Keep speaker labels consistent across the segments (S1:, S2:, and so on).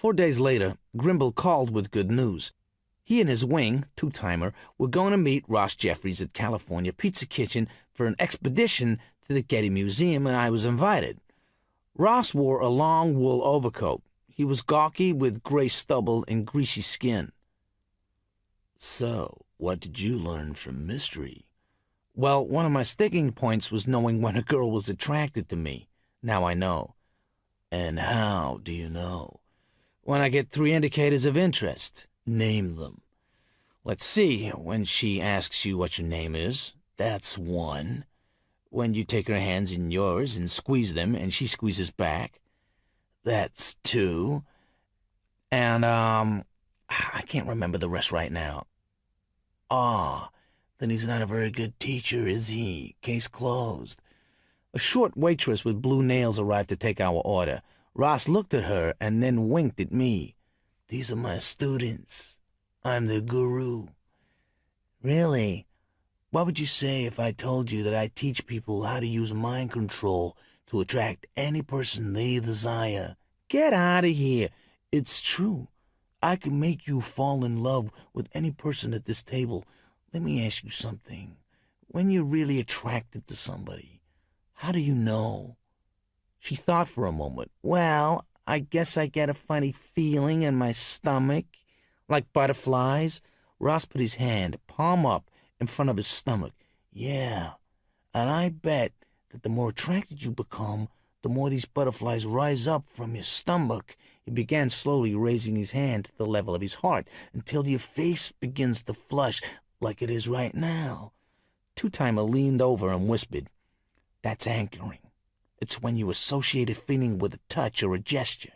S1: 4 days later, Grimble called with good news. He and his wing, two-timer, were going to meet Ross Jeffries at California Pizza Kitchen for an expedition to the Getty Museum, and I was invited. Ross wore a long wool overcoat. He was gawky with gray stubble and greasy skin. "So, what did you learn from mystery?" "Well, one of my sticking points was knowing when a girl was attracted to me. Now I know." "And how do you know?" "When I get 3 indicators of interest."
S2: "Name them."
S1: "Let's see. When she asks you what your name is."
S2: "That's 1.
S1: "When you take her hands in yours and squeeze them, and she squeezes back."
S2: "That's 2.
S1: "And, I can't remember the rest right now."
S2: "Ah, then he's not a very good teacher, is he? Case closed."
S1: A short waitress with blue nails arrived to take our order. Ross looked at her and then winked at me.
S2: "These are my students. I'm their guru."
S1: "Really?
S2: What would you say if I told you that I teach people how to use mind control to attract any person they desire?"
S1: "Get out of here."
S2: "It's true. I can make you fall in love with any person at this table. Let me ask you something. When you're really attracted to somebody, how do you know?"
S1: She thought for a moment. "Well, I guess I get a funny feeling in my stomach, like butterflies." Ross put his hand, palm up, in front of his stomach.
S2: "Yeah, and I bet that the more attracted you become, the more these butterflies rise up from your stomach."
S1: He began slowly raising his hand to the level of his heart
S2: "until your face begins to flush like it is right now."
S1: Two-timer leaned over and whispered,
S2: "That's anchoring. It's when you associate a feeling with a touch or a gesture.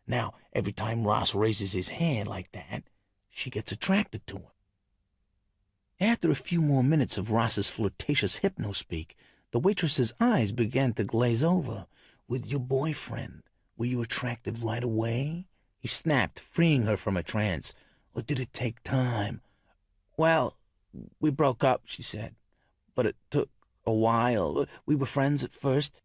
S2: Now, every time Ross raises his hand like that, she gets attracted to him."
S1: After a few more minutes of Ross's flirtatious hypno-speak, the waitress's eyes began to glaze over.
S2: "With your boyfriend, were you attracted right away?"
S1: he snapped, freeing her from a trance.
S2: "Or did it take time?"
S1: "Well, we broke up," she said. "But it took a while. We were friends at first."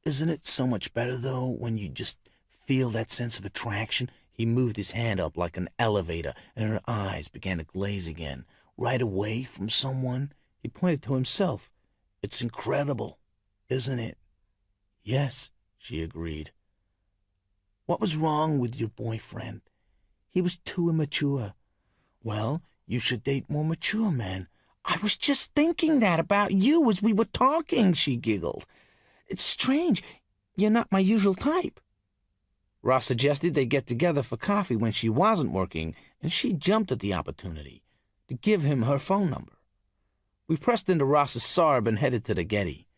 S2: "Isn't it so much better, though, when you just feel that sense of attraction?"
S1: He moved his hand up like an elevator,
S2: and her eyes began to glaze again. "Right away from someone?"
S1: He pointed to himself.
S2: "It's incredible, isn't it?"
S1: "Yes," she agreed.
S2: "What was wrong with your boyfriend?"
S1: "He was too immature."
S2: "Well, you should date more mature men."
S1: "I was just thinking that about you as we were talking," she giggled. "It's strange. You're not my usual type." Ross suggested they get together for coffee when she wasn't working, and she jumped at the opportunity to give him her phone number. We pressed into Ross's Sarb and headed to the Getty.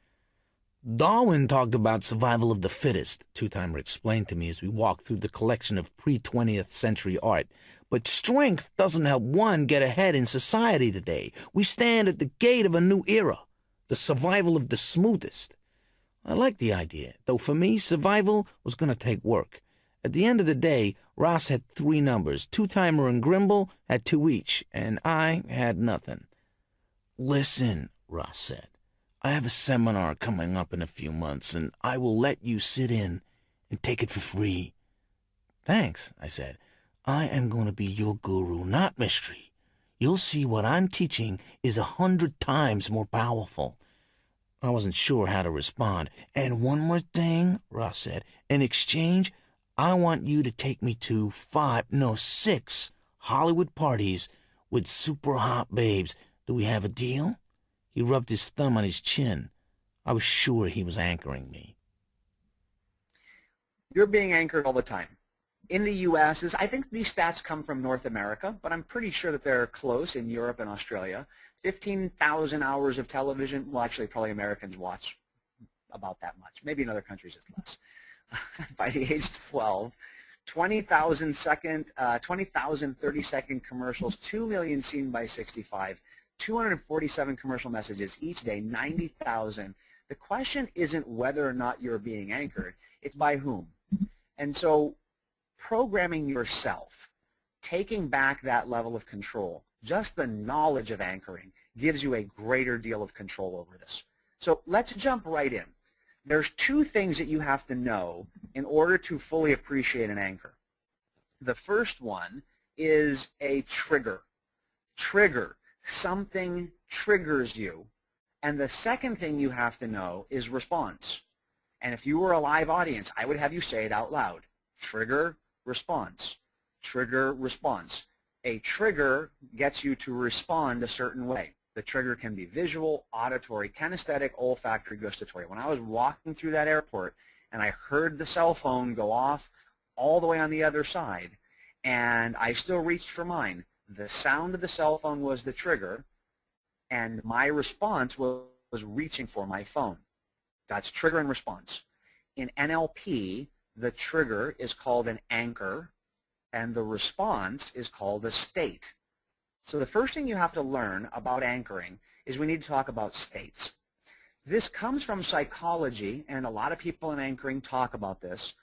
S2: "Darwin talked about survival of the fittest,"
S1: Two-timer explained to me as we walked through the collection of pre-20th century art.
S2: "But strength doesn't help one get ahead in society today. We stand at the gate of a new era, the survival of the smoothest."
S1: I liked the idea, though for me, survival was going to take work. At the end of the day, Ross had 3 numbers. Two-timer and Grimble had 2 each, and I had nothing.
S2: "Listen," Ross said, "I have a seminar coming up in a few months, and I will let you sit in and take it for free."
S1: "Thanks," I said.
S2: "I am going to be your guru, not mystery. You'll see what I'm teaching is 100 times more powerful."
S1: I wasn't sure how to respond.
S2: "And one more thing," Ross said. "In exchange, I want you to take me to 6 Hollywood parties with super hot babes. Do we have a deal?"
S1: He rubbed his thumb on his chin. I was sure he was anchoring me.
S3: You're being anchored all the time. In the U.S., I think these stats come from North America, but I'm pretty sure that they're close in Europe and Australia. 15,000 hours of television. Well, actually, probably Americans watch about that much. Maybe in other countries it's less. By the age of 12, 20,000 30-second commercials, 2 million seen by 65, 247 commercial messages each day, 90,000. The question isn't whether or not you're being anchored, it's by whom. And so programming yourself, taking back that level of control, just the knowledge of anchoring gives you a greater deal of control over this. So let's jump right in. There's 2 things that you have to know in order to fully appreciate an anchor. The first one is a trigger. Trigger. Something triggers you. And the second thing you have to know is response. And if you were a live audience, I would have you say it out loud. Trigger, response. Trigger, response. A trigger gets you to respond a certain way. The trigger can be visual, auditory, kinesthetic, olfactory, gustatory. When I was walking through that airport and I heard the cell phone go off all the way on the other side, and I still reached for mine, the sound of the cell phone was the trigger, and my response was reaching for my phone. That's trigger and response. In NLP, the trigger is called an anchor, and the response is called a state. So the first thing you have to learn about anchoring is we need to talk about states. This comes from psychology, and a lot of people in anchoring talk about this.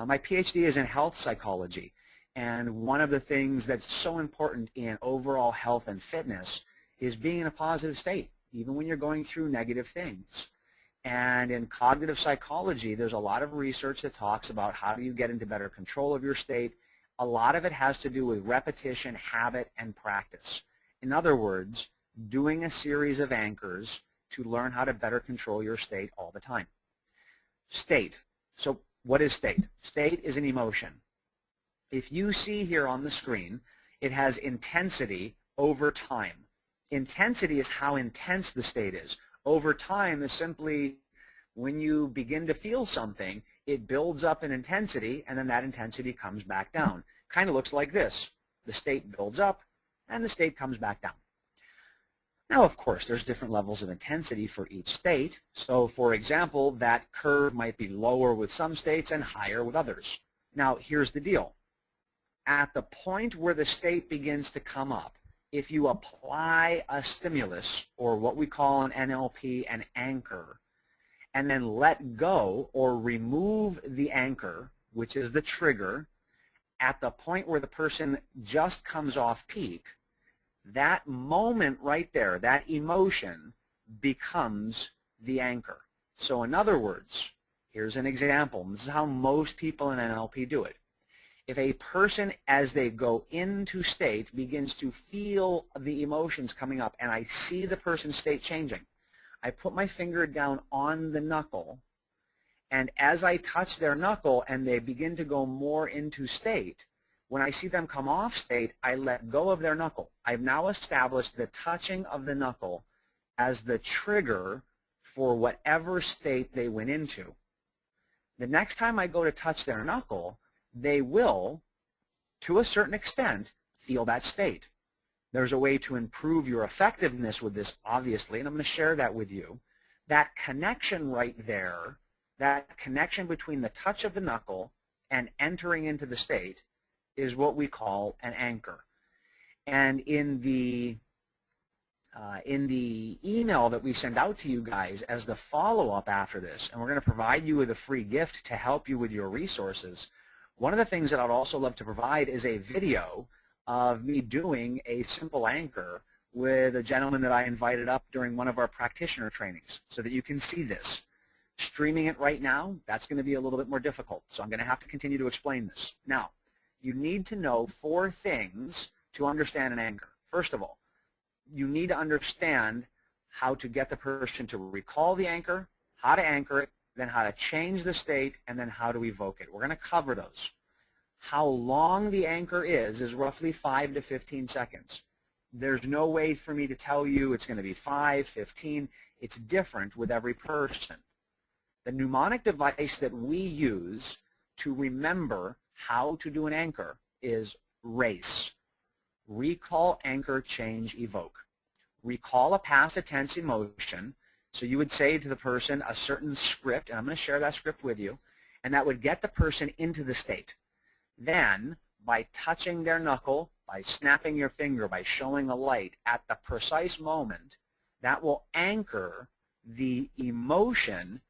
S3: My PhD is in health psychology, and one of the things that's so important in overall health and fitness is being in a positive state, even when you're going through negative things. And in cognitive psychology, there's a lot of research that talks about how do you get into better control of your state. A lot of it has to do with repetition, habit, and practice. In other words, doing a series of anchors to learn how to better control your state all the time. State. So what is state? State is an emotion. If you see here on the screen, it has intensity over time. Intensity is how intense the state is. Over time is simply when you begin to feel something, it builds up in intensity, and then that intensity comes back down. Kind of looks like this. The state builds up, and the state comes back down. Now, of course, there's different levels of intensity for each state. So, for example, that curve might be lower with some states and higher with others. Now, here's the deal. At the point where the state begins to come up, if you apply a stimulus, or what we call in NLP an anchor, and then let go or remove the anchor, which is the trigger, at the point where the person just comes off peak, that moment right there, that emotion, becomes the anchor. So in other words, here's an example. This is how most people in NLP do it. If a person, as they go into state, begins to feel the emotions coming up, and I see the person's state changing, I put my finger down on the knuckle, and as I touch their knuckle and they begin to go more into state, when I see them come off state, I let go of their knuckle. I've now established the touching of the knuckle as the trigger for whatever state they went into. The next time I go to touch their knuckle, they will, to a certain extent, feel that state. There's a way to improve your effectiveness with this, obviously, and I'm going to share that with you. That connection right there, that connection between the touch of the knuckle and entering into the state, is what we call an anchor. And in the email that we send out to you guys as the follow-up after this, and we're going to provide you with a free gift to help you with your resources, one of the things that I'd also love to provide is a video of me doing a simple anchor with a gentleman that I invited up during one of our practitioner trainings so that you can see this. Streaming it right now, that's going to be a little bit more difficult, so I'm going to have to continue to explain this. Now, you need to know 4 things to understand an anchor. First of all, you need to understand how to get the person to recall the anchor, how to anchor it, then how to change the state, and then how to evoke it. We're going to cover those. How long the anchor is roughly 5 to 15 seconds. There's no way for me to tell you it's going to be 5, 15. It's different with every person. The mnemonic device that we use to remember how to do an anchor is RACE. Recall, anchor, change, evoke. Recall a past tense emotion. So you would say to the person a certain script, and I'm going to share that script with you, and that would get the person into the state. Then, by touching their knuckle, by snapping your finger, by showing a light at the precise moment, that will anchor the emotion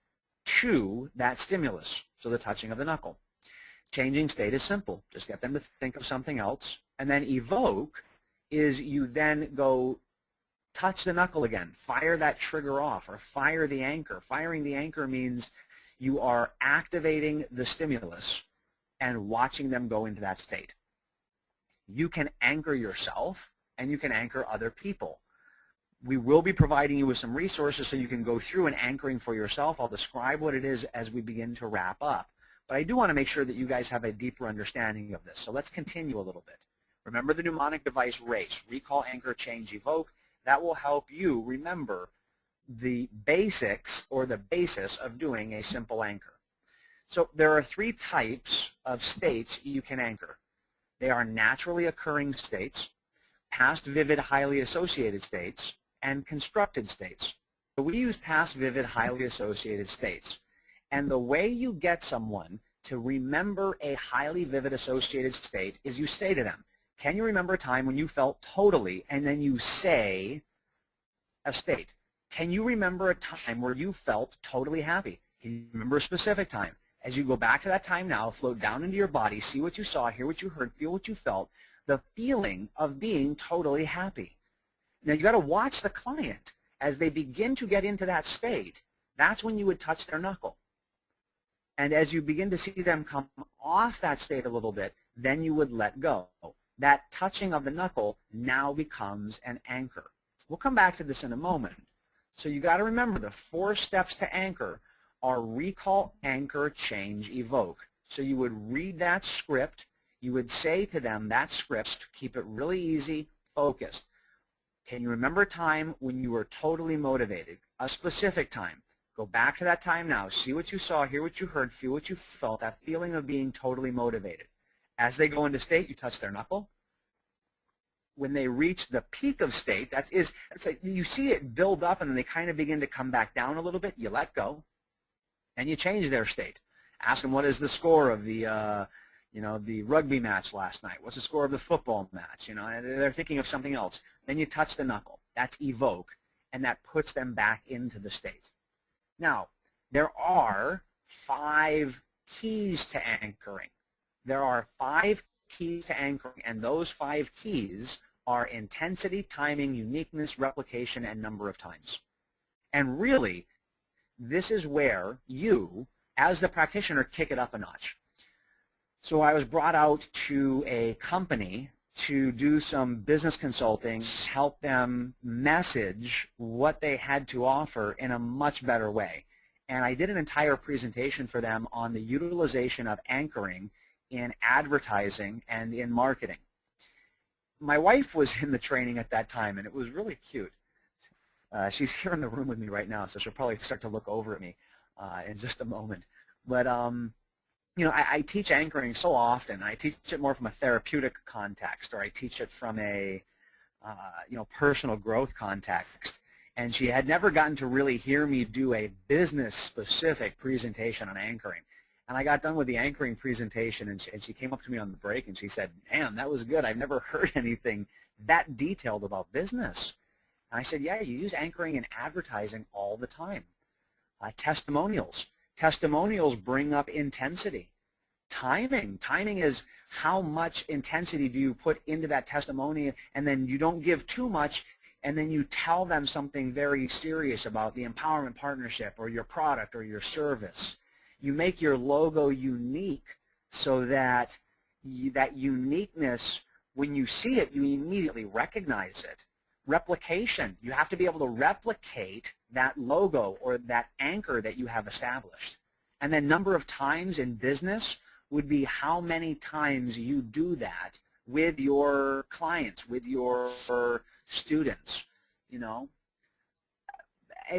S3: to that stimulus, so the touching of the knuckle. Changing state is simple. Just get them to think of something else. And then evoke is you then go touch the knuckle again, fire that trigger off, or fire the anchor. Firing the anchor means you are activating the stimulus and watching them go into that state. You can anchor yourself and you can anchor other people. We will be providing you with some resources so you can go through an anchoring for yourself. I'll describe what it is as we begin to wrap up. But I do want to make sure that you guys have a deeper understanding of this. So let's continue a little bit. Remember the mnemonic device RACE, recall, anchor, change, evoke. That will help you remember the basics or the basis of doing a simple anchor. So there are 3 types of states you can anchor. They are naturally occurring states, past vivid highly associated states, and constructed states. So we use past vivid highly associated states. And the way you get someone to remember a highly vivid associated state is you say to them, can you remember a time when you felt totally, and then you say a state. Can you remember a time where you felt totally happy? Can you remember a specific time? As you go back to that time now, float down into your body, see what you saw, hear what you heard, feel what you felt, the feeling of being totally happy. Now you got to watch the client as they begin to get into that state. That's when you would touch their knuckle. And as you begin to see them come off that state a little bit, then you would let go. That touching of the knuckle now becomes an anchor. We'll come back to this in a moment. So you got to remember the 4 steps to anchor are recall, anchor, change, evoke. So you would read that script. You would say to them that script, keep it really easy, focused. Can you remember a time when you were totally motivated? A specific time. Go back to that time now. See what you saw, hear what you heard, feel what you felt, that feeling of being totally motivated. As they go into state, you touch their knuckle. When they reach the peak of state, it's like you see it build up and then they kind of begin to come back down a little bit. You let go, and you change their state. Ask them what is the score of the the rugby match last night. What's the score of the football match? And they're thinking of something else. Then you touch the knuckle. That's evoke, and that puts them back into the state. Now, there are 5 keys to anchoring. There are 5 keys to anchoring, and those 5 keys are intensity, timing, uniqueness, replication, and number of times. And really, this is where you, as the practitioner, kick it up a notch. So I was brought out to a company to do some business consulting, help them message what they had to offer in a much better way. And I did an entire presentation for them on the utilization of anchoring in advertising and in marketing. My wife was in the training at that time, and it was really cute. She's here in the room with me right now, so she'll probably start to look over at me in just a moment. But I teach anchoring so often. I teach it more from a therapeutic context, or I teach it from a personal growth context. And she had never gotten to really hear me do a business-specific presentation on anchoring. And I got done with the anchoring presentation, and she came up to me on the break, and she said, "Man, that was good. I've never heard anything that detailed about business." And I said, "Yeah, you use anchoring in advertising all the time." Testimonials. Testimonials bring up intensity. Timing. Timing is how much intensity do you put into that testimony, and then you don't give too much, and then you tell them something very serious about the empowerment partnership or your product or your service. You make your logo unique so that that uniqueness, when you see it, you immediately recognize it. Replication. You have to be able to replicate that logo or that anchor that you have established. And then number of times in business would be how many times you do that with your clients, with your students,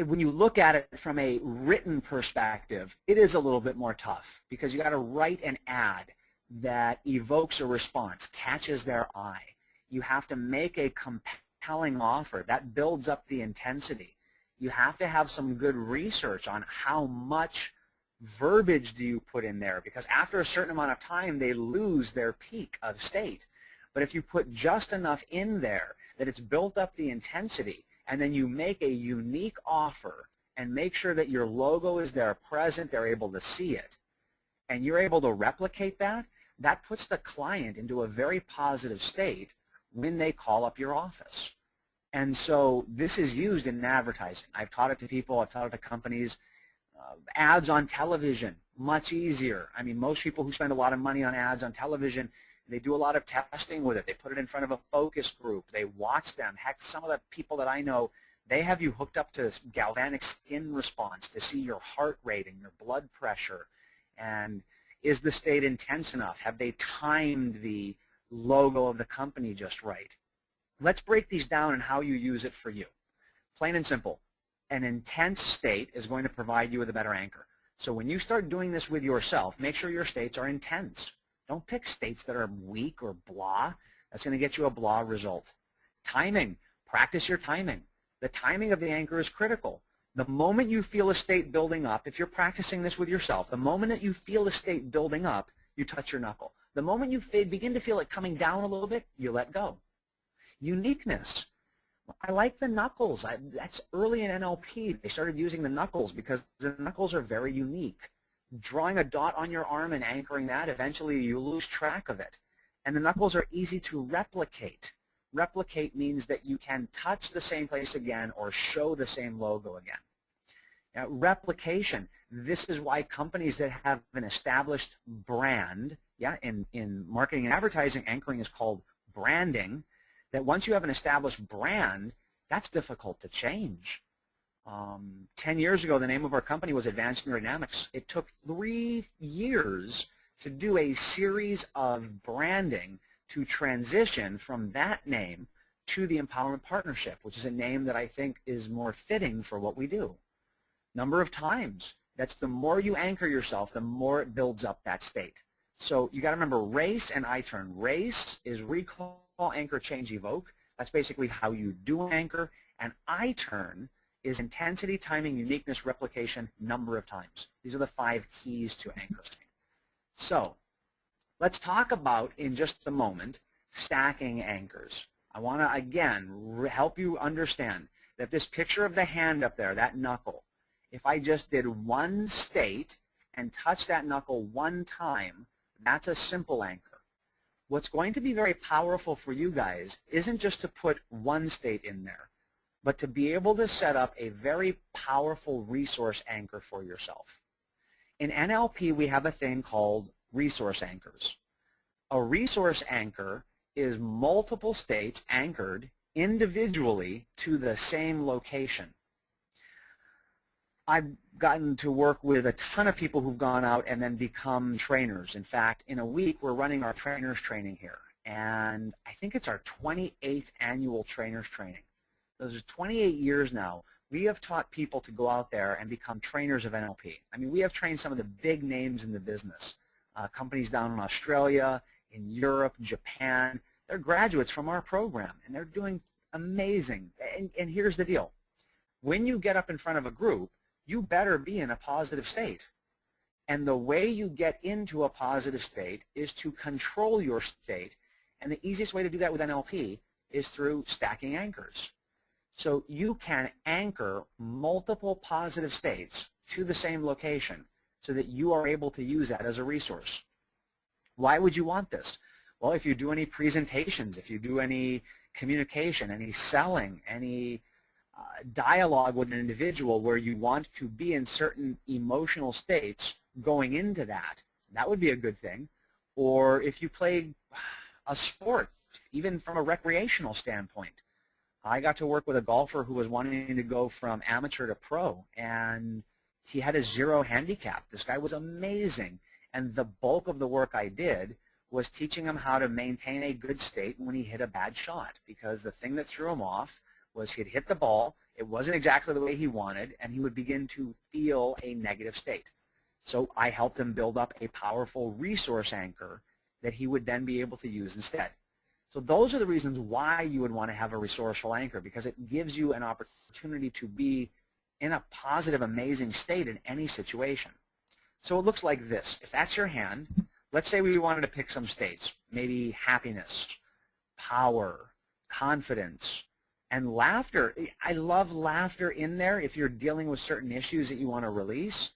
S3: When you look at it from a written perspective, it is a little bit more tough because you got to write an ad that evokes a response, catches their eye. You have to make a compelling offer that builds up the intensity. You have to have some good research on how much verbiage do you put in there, because after a certain amount of time they lose their peak of state. But if you put just enough in there that it's built up the intensity, and then you make a unique offer and make sure that your logo is there present, they're able to see it, and you're able to replicate that, that puts the client into a very positive state when they call up your office. And so this is used in advertising. I've taught it to people, I've taught it to companies. Ads on television, much easier. I mean, most people who spend a lot of money on ads on television, They do a lot of testing with it. They put it in front of a focus group. They watch them. Heck, some of the people that I know, they have you hooked up to galvanic skin response to see your heart rate and your blood pressure. And is the state intense enough? Have they timed the logo of the company just right? Let's break these down and how you use it for you. Plain and simple. An intense state is going to provide you with a better anchor. So when you start doing this with yourself, make sure your states are intense. Don't pick states that are weak or blah. That's going to get you a blah result. Timing. Practice your timing. The timing of the anchor is critical. The moment you feel a state building up, if you're practicing this with yourself, the moment that you feel a state building up, you touch your knuckle. The moment you begin to feel it coming down a little bit, you let go. Uniqueness. I like the knuckles. That's early in NLP. They started using the knuckles because the knuckles are very unique. Drawing a dot on your arm and anchoring that, eventually you lose track of it. And the knuckles are easy to replicate. Replicate means that you can touch the same place again or show the same logo again. Now, replication, this is why companies that have an established brand, in marketing and advertising, anchoring is called branding, that once you have an established brand, that's difficult to change. 10 years ago, the name of our company was Advanced Neurodynamics. It took 3 years to do a series of branding to transition from that name to the Empowerment Partnership, which is a name that I think is more fitting for what we do. Number of times. That's the more you anchor yourself, the more it builds up that state. So you got to remember race and I-turn. Race is recall, anchor, change, evoke. That's basically how you do an anchor. And I-turn is intensity, timing, uniqueness, replication, number of times. These are the 5 keys to anchoring. So let's talk about, in just a moment, stacking anchors. I want to, again, help you understand that this picture of the hand up there, that knuckle, if I just did one state and touched that knuckle one time, that's a simple anchor. What's going to be very powerful for you guys isn't just to put one state in there, but to be able to set up a very powerful resource anchor for yourself. In NLP, we have a thing called resource anchors. A resource anchor is multiple states anchored individually to the same location. I've gotten to work with a ton of people who've gone out and then become trainers. In fact, in a week, we're running our trainers training here. And I think it's our 28th annual trainers training. Those are 28 years now. We have taught people to go out there and become trainers of NLP. I mean, we have trained some of the big names in the business. Companies down in Australia, in Europe, Japan. They're graduates from our program, and they're doing amazing. And here's the deal. When you get up in front of a group, you better be in a positive state. And the way you get into a positive state is to control your state. And the easiest way to do that with NLP is through stacking anchors. So you can anchor multiple positive states to the same location so that you are able to use that as a resource. Why would you want this? Well, if you do any presentations, if you do any communication, any selling, any dialogue with an individual where you want to be in certain emotional states going into that, that would be a good thing. Or if you play a sport, even from a recreational standpoint. I got to work with a golfer who was wanting to go from amateur to pro, and he had a 0 handicap. This guy was amazing, and the bulk of the work I did was teaching him how to maintain a good state when he hit a bad shot, because the thing that threw him off was he'd hit the ball, it wasn't exactly the way he wanted, and he would begin to feel a negative state. So I helped him build up a powerful resource anchor that he would then be able to use instead. So those are the reasons why you would want to have a resourceful anchor, because it gives you an opportunity to be in a positive, amazing state in any situation. So it looks like this. If that's your hand, let's say we wanted to pick some states, maybe happiness, power, confidence, and laughter. I love laughter in there. If you're dealing with certain issues that you want to release,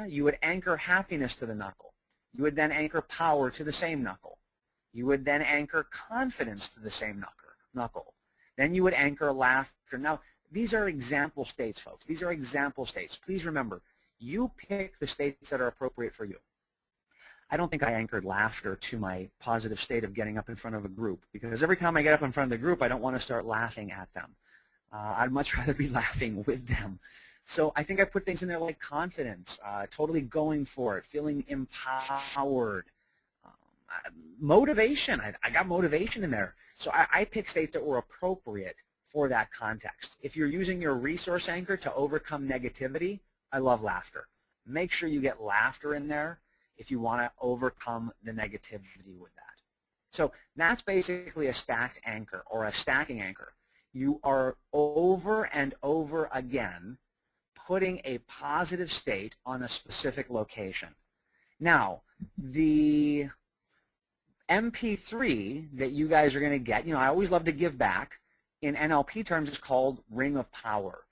S3: you would anchor happiness to the knuckle. You would then anchor power to the same knuckle. You would then anchor confidence to the same knuckle. Then you would anchor laughter. Now, these are example states, folks. These are example states. Please remember, you pick the states that are appropriate for you. I don't think I anchored laughter to my positive state of getting up in front of a group, because every time I get up in front of the group, I don't want to start laughing at them. I'd much rather be laughing with them. So I think I put things in there like confidence, totally going for it, feeling empowered, motivation. I got motivation in there. So I picked states that were appropriate for that context. If you're using your resource anchor to overcome negativity, I love laughter. Make sure you get laughter in there if you want to overcome the negativity with that. So that's basically a stacked anchor or a stacking anchor. You are over and over again putting a positive state on a specific location. Now, the MP3 that you guys are going to get, I always love to give back. In NLP terms, it's called Ring of Power.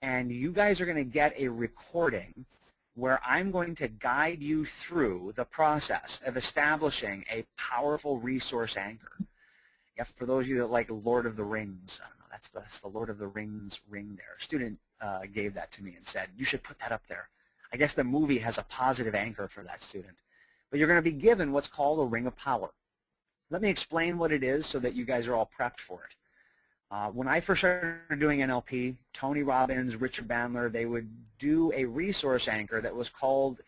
S3: And you guys are going to get a recording where I'm going to guide you through the process of establishing a powerful resource anchor. Yeah, for those of you that like Lord of the Rings, I don't know, that's the Lord of the Rings ring there. A student gave that to me and said, you should put that up there. I guess the movie has a positive anchor for that student. But you're going to be given what's called a Ring of Power. Let me explain what it is so that you guys are all prepped for it. When I first started doing NLP, Tony Robbins, Richard Bandler, they would do a resource anchor that was called,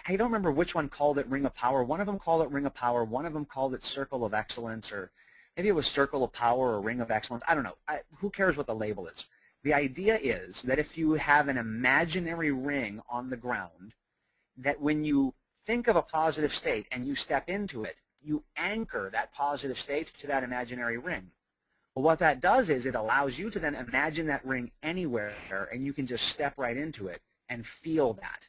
S3: I don't remember which one called it Ring of Power. One of them called it Ring of Power. One of them called it Circle of Excellence, or maybe it was Circle of Power or Ring of Excellence. I don't know. Who cares what the label is? The idea is that if you have an imaginary ring on the ground, that when you think of a positive state and you step into it, you anchor that positive state to that imaginary ring. Well, what that does is it allows you to then imagine that ring anywhere, and you can just step right into it and feel that.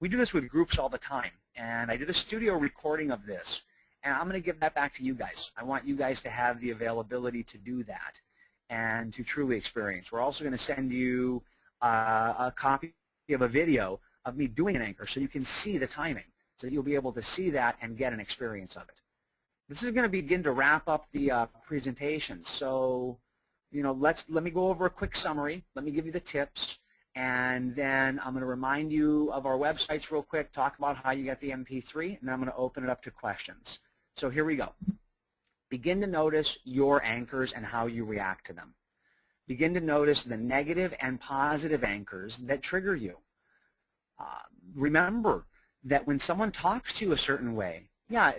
S3: We do this with groups all the time, and I did a studio recording of this, and I'm going to give that back to you guys. I want you guys to have the availability to do that and to truly experience. We're also going to send you a copy of a video of me doing an anchor so you can see the timing, so that you'll be able to see that and get an experience of it. This is going to begin to wrap up the presentation. So, let me go over a quick summary. Let me give you the tips, and then I'm going to remind you of our websites real quick, talk about how you get the MP3, and then I'm going to open it up to questions. So here we go. Begin to notice your anchors and how you react to them. Begin to notice the negative and positive anchors that trigger you. Remember that when someone talks to you a certain way, yeah,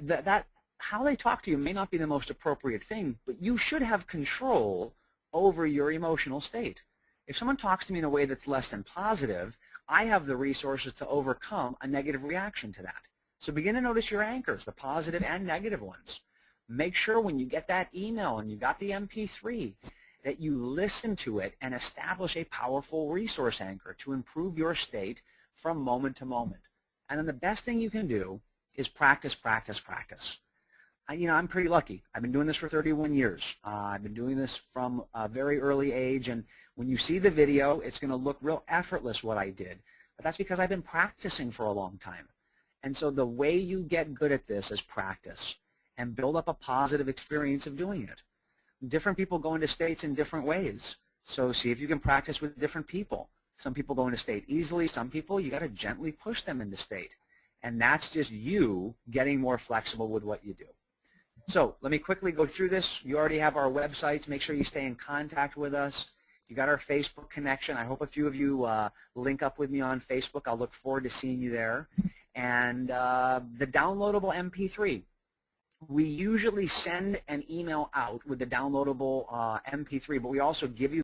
S3: how they talk to you may not be the most appropriate thing, but you should have control over your emotional state. If someone talks to me in a way that's less than positive, I have the resources to overcome a negative reaction to that. So begin to notice your anchors, the positive and negative ones. Make sure when you get that email and you got the MP3 that you listen to it and establish a powerful resource anchor to improve your state from moment to moment. And then the best thing you can do is practice, practice, practice. I'm pretty lucky. I've been doing this for 31 years. I've been doing this from a very early age, and when you see the video, it's going to look real effortless what I did. But that's because I've been practicing for a long time. And so the way you get good at this is practice and build up a positive experience of doing it. Different people go into states in different ways. So see if you can practice with different people. Some people go into state easily. Some people, you got to gently push them into state. And that's just you getting more flexible with what you do. So let me quickly go through this. You already have our websites. Make sure you stay in contact with us. You got our Facebook connection. I hope a few of you link up with me on Facebook. I'll look forward to seeing you there. And the downloadable MP3. We usually send an email out with the downloadable MP3, but we also give you